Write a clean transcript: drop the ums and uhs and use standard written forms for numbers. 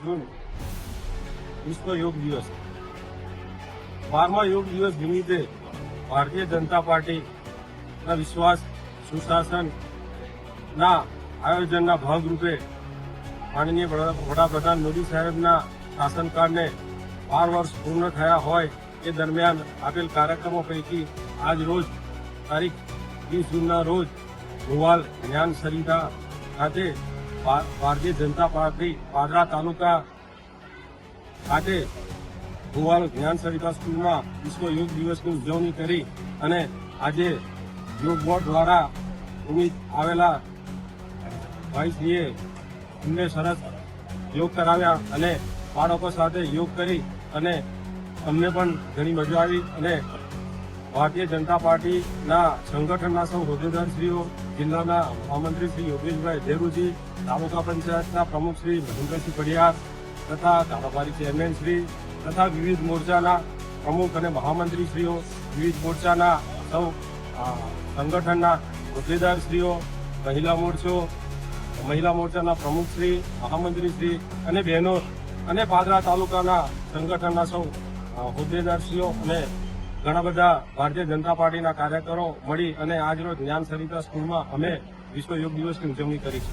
જૂન વિશ્વ યોગ દિવસ 12મા યોગ દિવસ નિમિત્તે ભારતીય જનતા પાર્ટીના વિશ્વાસ સુશાસનના આયોજનના ભાગરૂપે માનનીય વડાપ્રધાન મોદી સાહેબના શાસનકાળને 12 વર્ષ પૂર્ણ થયા હોય એ દરમિયાન આપેલ કાર્યક્રમો પૈકી આજ રોજ તારીખ 20 જૂનના રોજ ભુવાલ જ્ઞાન સરિતા ખાતે ભારતીય જનતા પાર્ટી પાદરા તાલુકા ખાતે ભુવાલ જ્ઞાન સરિતા સ્કૂલમાં વિશ્વ યોગ દિવસની ઉજવણી કરી અને આજે યોગ બોર્ડ દ્વારા આવેલા ભાઈશ્રીએ અમને સરસ યોગ કરાવ્યા અને બાળકો સાથે યોગ કરી અને અમને પણ ઘણી મજા આવી અને ભારતીય જનતા પાર્ટીના સંગઠનના સૌ હોદ્દેદારશ્રીઓ, જિલ્લાના મહામંત્રી શ્રી યોગેશભાઈ ધેરુજી, તાલુકા પંચાયતના પ્રમુખ શ્રી મહેન્દ્રસિંહ પડિયાર તથા કારોબારી ચેરમેન શ્રી તથા વિવિધ મોરચાના પ્રમુખ અને મહામંત્રીશ્રીઓ, વિવિધ મોરચાના સૌ સંગઠનના હોદ્દેદારશ્રીઓ, મહિલા મોરચાના પ્રમુખશ્રી, મહામંત્રીશ્રી અને બહેનો અને પાદરા તાલુકાના સંગઠનના સૌ હોદ્દેદારશ્રીઓ અને ઘણા બધા ભારતીય જનતા પાર્ટીના કાર્યકરો મળી અને આજરોજ જ્ઞાન સરિતા સ્કૂલમાં અમે વિશ્વ યોગ દિવસની ઉજવણી કરી છે.